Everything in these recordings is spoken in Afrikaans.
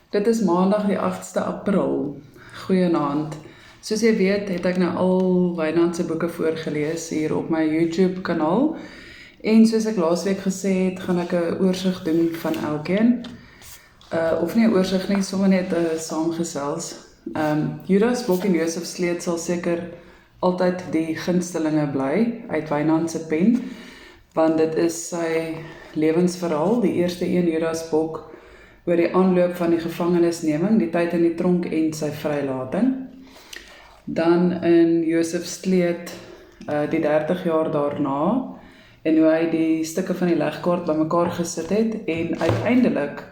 Dit is maandag die 8ste April. Goeienaand. Soos jy weet, het ek nou al Wynand se boeke voorgelees hier op my YouTube kanaal. En soos ek laasweek gesê het, gaan ek 'n oorsig doen van elkeen. Of nie 'n oorsig nie, sommer net 'n saamgesels. Judas Bok en Josef Sleet sal seker altyd die gunstelinge bly uit Wynand se pen, want dit is sy lewensverhaal, die eerste een, Judas Bok, oor die aanloop van die gevangenisneming, die tyd in die tronk en sy vrylating. Dan in Josef Sleet die 30 jaar daarna, en hoe hy die stukke van die legkaart bymekaar gesit het, en uiteindelik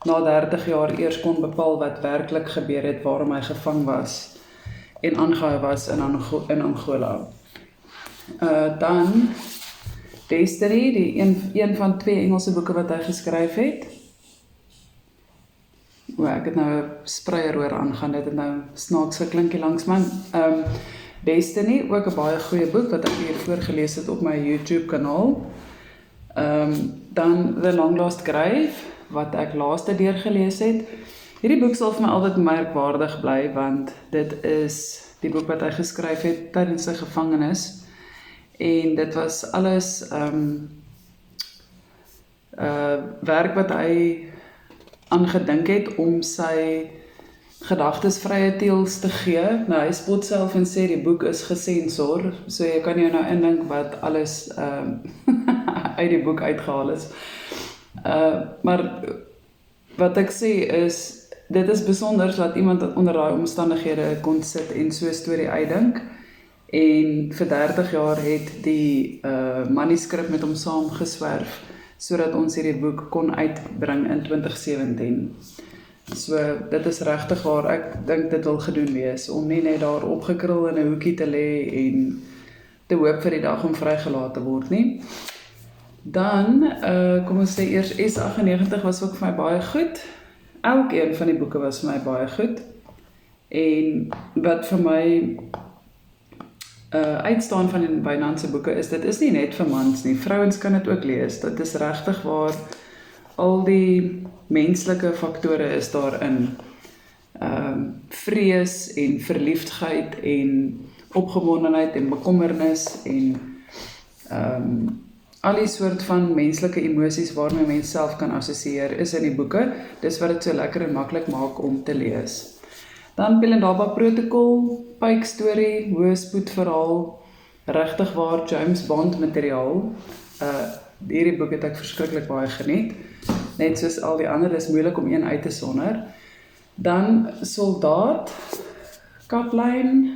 na 30 jaar eers kon bepaal wat werklik gebeur het, waarom hy gevang was en aangehou was in Angola. Dan Destiny, die een van 2 Engelse boeke wat hy geskryf het. Ek het nou 'n spreier oor aangaan, dit het nou snaaks geklinkie langs my. Destiny, ook 'n baie goeie boek wat ek hier voorgelees het op my YouTube kanaal. Dan The Long Lost Grave, wat ek laaste deurgelees het. Hierdie boek sal vir my altyd merkwaardig bly, want dit is die boek wat hy geskryf het tydens sy gevangenis. En dit was alles werk wat hy aangedink het om sy gedagtes vrye teels te gee. Nou, hy spot self en sê die boek is gesensor, so jy kan jou nou indink wat alles uit die boek uitgehaal is. Maar wat ek sê is, dit is besonder dat iemand onder daai omstandighede kon sit en so 'n storie uitdink. En vir 30 jaar het die manuskrip met hom saam geswerf, sodat ons hierdie boek kon uitbring in 2017. So, dit is regtig waar ek dink dit wil gedoen wees, om nie net daar opgekrul in 'n hoekie te lê en te hoop vir die dag om vrygelaat te word nie. Dan, kom ons sê eers, S98 was ook vir my baie goed. Elkeen van die boeke was vir my baie goed. En wat vir my uitstaan van die Wynand se boeke is, dit is nie net vir mans nie, vrouens kan dit ook lees. Dit is regtig waar al die menslike faktore is daarin. Vrees en verliefdheid en opgewondenheid en bekommernis en al die soort van menslike emosies waarmee mens self kan assosieer is in die boeke. Dis wat dit so lekker en maklik maak om te lees. Dan Pelindaba Protocol, Pike storie, hoë spoed verhaal, regtig waar James Bond materiaal. Hierdie boek het ek verskriklik baie geniet. Net soos al die ander, is moeilik om een uit te sonder. Dan Soldaat, Kaplyn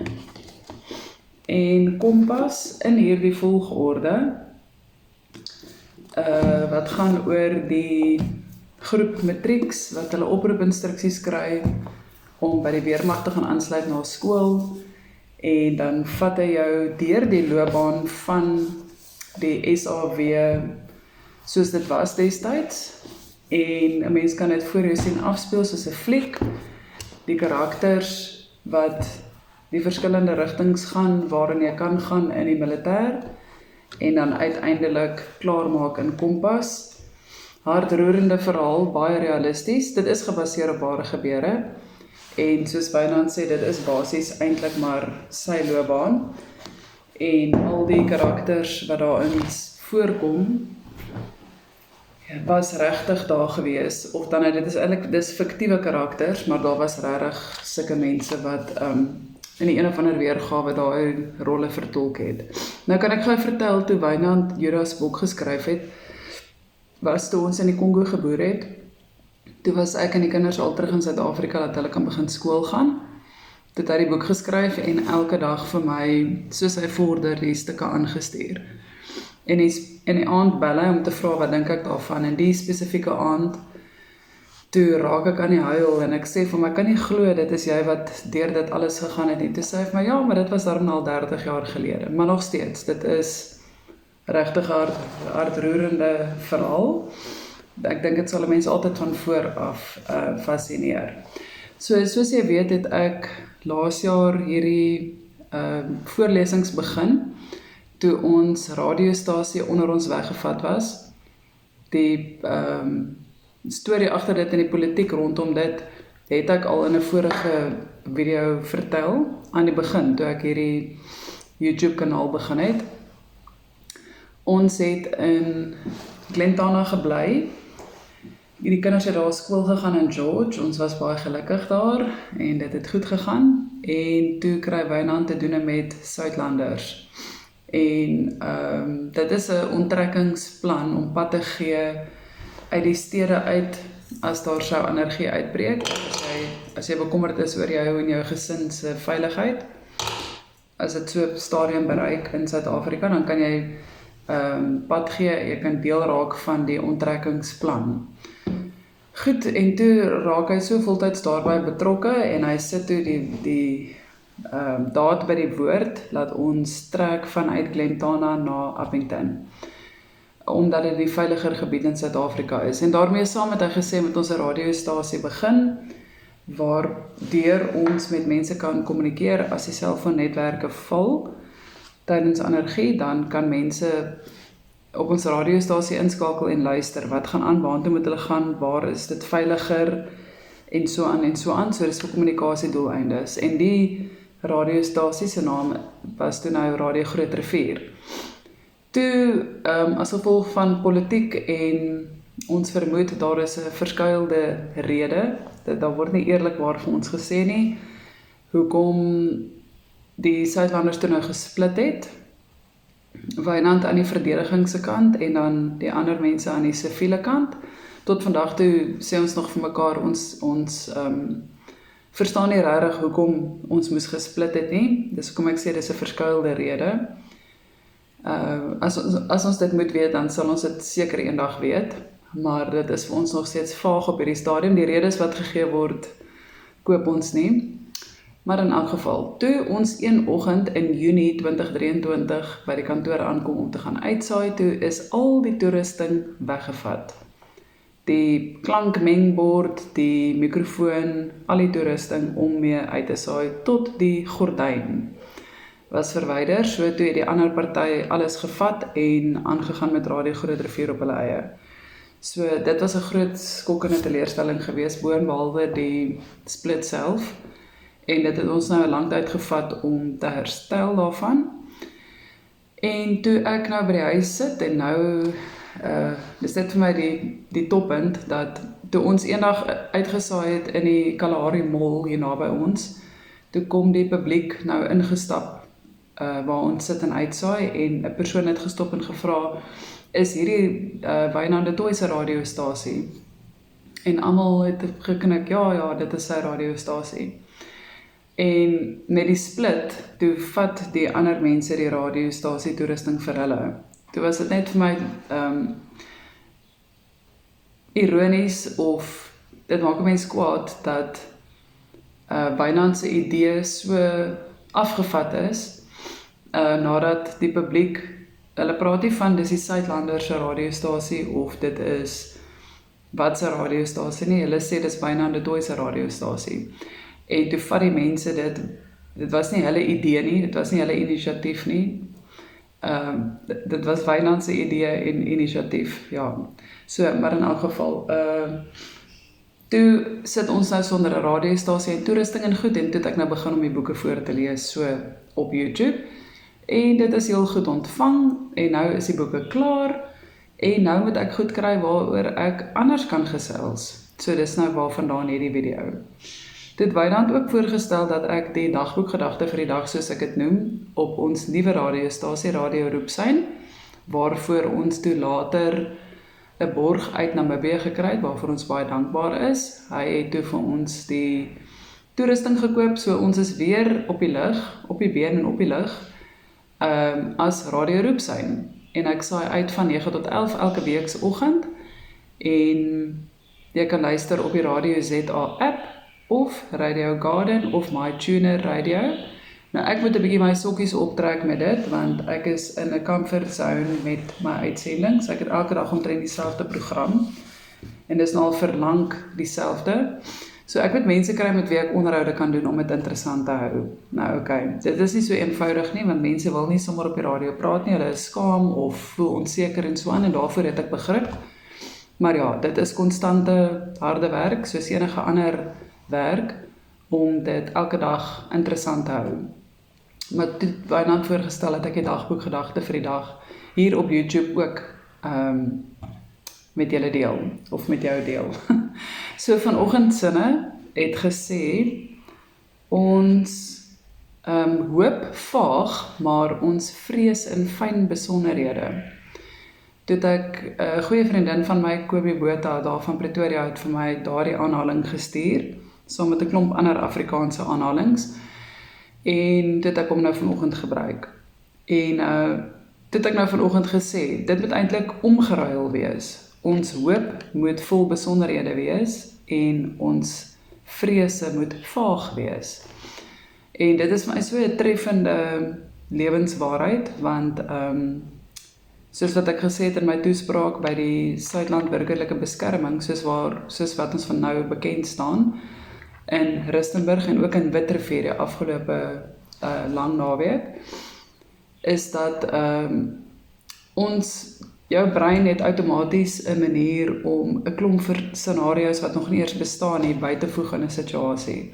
en Kompas in hierdie volgorde. Wat gaan oor die groep matrieks wat hulle oproepinstruksies skryf om by die weermag te gaan aansluit na skool, en dan vat hy jou deur die loopbaan van die SAW soos dit was destyds, en 'n mens kan dit voor jou sien afspeel soos 'n fliek, die karakters wat die verskillende rigtings gaan waarin jy kan gaan in die militêr, en dan uiteindelik klaarmaak in Kompas. Hartroerende verhaal, baie realisties. Dit is gebaseer op ware gebeure. En soos Wynand sê, dit is basies eintlik maar sy loopbaan. En al die karakters wat daarin voorkom, was regtig daar gewees. Of dan, dit is eintlik, dis fiktiewe karakters, maar daar was regtig sulke mense wat in die een of ander weergawe daai rolle vertolk het. Nou kan ek gou vertel, toe Wynand Judas Bok geskryf het, was toe ons in die Kongo geboor het, toe was ek en die kinders al terug in Suid-Afrika, dat hulle kan begin skool gaan. Toe het hy die boek geskryf en elke dag vir my, soos hy vorder, die stukke aangestuur. En in die aand bel hy om te vra wat dink ek daarvan, en die spesifieke aand, toe raak ek aan die huil, en ek sê vir my, kan nie glo, dit is jy wat deur dit alles gegaan het, en toe sê hy vir my, ja, maar dit was daarom al 30 jaar gelede, maar nog steeds, dit is regtig hartroerende verhaal. Ek dink dit sal mense altyd van voor af fascineer. Soos jy weet, het ek laas jaar hierdie voorlesings begin, toe ons radiostasie onder ons weggevat was. Die storie agter dit in die politiek rondom dit het ek al in 'n vorige video vertel, aan die begin, toe ek hierdie YouTube kanaal begin het. Ons het in Glentana gebly. Hierdie kinders het daar skool gegaan in George, ons was baie gelukkig daar, en dit het goed gegaan, en toe kry Wynand te doen met Suidlanders. En dit is 'n onttrekkingsplan om pad te gee uit die stede uit, as daar sou energie uitbreek, as jy bekommerd is oor jou en jou gesin se veiligheid, as dit so 'n stadium bereik in Suid-Afrika, dan kan jy pad gee, jy kan deel raak van die onttrekkingsplan. Goed, en toe raak hy so voltyds daarbey betrokke, en hy sit toe die daad by die woord, laat ons trek vanuit Glentana na Appington, omdat dit die veiliger gebied in Suid-Afrika is. En daarmee saam het hy gesê, met ons 'n radiostasie begin, waardeur ons met mense kan kommunikeer. As die selfoonnetwerke val tydens energie, dan kan mense op ons radiostasie inskakel en luister, wat gaan aan, waartoe moet hulle gaan, waar is dit veiliger, en so aan en so aan, so dis vir kommunikasiedoeleindes. En die radiostasie se naam was toe nou Radio Groot Rivier. Toe, as gevolg van politiek en ons vermoed, daar is 'n verskuilde rede, daar word nie eerlikwaar vir ons gesê nie, hoekom die Suidlanders toe nou gesplit het, Wynand aan die verdedigingse kant, en dan die ander mense aan die siviele kant. Tot vandag toe sê ons nog vir mekaar, ons verstaan nie regtig hoekom ons moes gesplit het nie, dis hoekom ek sê dis 'n verskuilde rede. As ons dit moet weet, dan sal ons dit seker eendag weet, maar dit is vir ons nog steeds vaag op hierdie stadium. Die redes wat gegee word, koop ons nie. Maar in elk geval, toe ons een oggend in Junie 2023 by die kantoor aankom om te gaan uitsaai, toe is al die toerusting weggevat. Die klankmengbord, die mikrofoon, al die toerusting om mee uit te saai, tot die gordyn was verwyder, so toe het die ander party alles gevat en aangegaan met Radio Groot Rivier op hulle eie. So dit was 'n groot skokkende teleurstelling geweest, boonbehalwe die split self, en dit het ons nou 'n lang tyd gevat om te herstel daarvan. En toe ek nou by die huis sit, en nou dis dit vir my die toppunt, dat toe ons eendag uitgesaai het in die Kalahari Mall hier naby ons, toe kom die publiek nou ingestap, waar ons sit en uitsaai, en 'n persoon het gestop en gevra, is hierdie Wynand de Tooy se radiostasie? En almal het geknik, ja, dit is sy radiostasie. En met die split, toe vat die ander mense die radiostasie toerusting vir hulle. Toe was dit net vir my ironies, of dit maak 'n mens kwaad, dat Wynand se idee so afgevat is, nadat die publiek, hulle praat nie van dis die Suidlanders se radiostasie, of dit is wat se radiostasie nie, hulle sê dis Wynand de Tooy se radiostasie. En toe vat die mense dit was nie hulle idee nie, dit was nie hulle inisiatief nie, dit was Wynand se idee en inisiatief, ja. So, maar in elk geval, toe sit ons nou sonder 'n radiostasie en toerusting en goed, en toe het ek nou begin om die boeke voor te lees, so op YouTube, en dit is heel goed ontvang, en nou is die boeke klaar, en nou moet ek goed kry waaroor ek anders kan gesels. So dis nou waarvandaan hierdie video. Toe het Wynand ook voorgestel dat ek die dagboekgedagte vir die dag, soos ek dit noem, op ons nuwe radiostasie, Radio Roepsyn, waarvoor ons toe later 'n borg uit Namibië gekry het, waarvoor ons baie dankbaar is. Hy het toe vir ons die toerusting gekoop, so ons is weer op die lug, op die been en op die lug, as Radio Roepsyn. En ek saai uit van 9 tot 11 elke weekoggend, en jy kan luister op die Radio ZA app, of Radio Garden, of My Tuner Radio. Nou ek moet 'n bietjie my sokkies optrek met dit, want ek is in 'n comfort zone met my uitsendings. Ek het elke dag omtrent dieselfde program, en dis nou al verlang dieselfde. So ek moet mense kry met wie ek onderhoude kan doen om dit interessant te hou. Nou okay, dit is nie so eenvoudig nie, want mense wil nie sommer op die radio praat nie, hulle is skaam of voel onseker en so aan, en daarvoor het ek begrip. Maar ja, dit is konstante harde werk, soos enige ander werk om dit elke dag interessant te hou. Maar toe Wynand voorgestel het ek die dagboek gedagte vir die dag hier op YouTube ook met julle deel, of met jou deel. So vanoggend sinne het gesê, ons hoop vaag, maar ons vrees in fyn besonderhede. Toe het ek 'n goeie vriendin van my, Kobie Botha, daar van Pretoria, het vir my daardie aanhaling gestuur, saam met 'n klomp ander Afrikaanse aanhalings, en toe het ek hom nou vanoggend gebruik. En toe het ek nou vanoggend gesê, dit moet eintlik omgeruil wees. Ons hoop moet vol besonderhede wees, en ons vrese moet vaag wees. En dit is vir my so 'n treffende lewenswaarheid, want soos wat ek gesê het in my toespraak by die Suidland Burgerlike Beskerming, soos wat ons van nou bekend staan, in Rustenburg en ook in Witrifuur die afgelope lang naweek, is dat jou brein het outomaties 'n manier om 'n klomp scenario's wat nog nie eers bestaan nie, by te voeg in 'n situasie.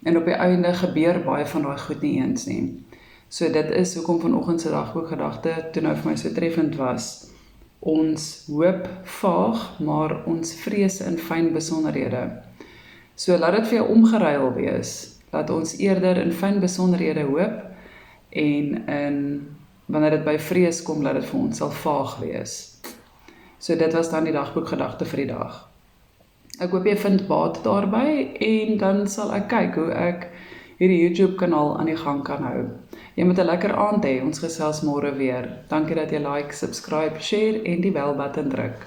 En op die einde gebeur baie van daai goed nie eens nie. So dit is hoekom vanoggend se dagboekgedagte toe nou vir my so treffend was. Ons hoop vaag, maar ons vrees in fyn besonderhede. So laat dit vir jou omgeruil wees. Laat ons eerder in fyn besonderhede hoop, en wanneer dit by vrees kom, laat dit vir ons sal vaag wees. So dit was dan die dagboekgedagte vir die dag. Ek hoop jy vind baat daarby, en dan sal ek kyk hoe ek hierdie YouTube kanaal aan die gang kan hou. Jy moet 'n lekker aand hê, ons gesels môre weer. Dankie dat jy like, subscribe, share en die bel button druk.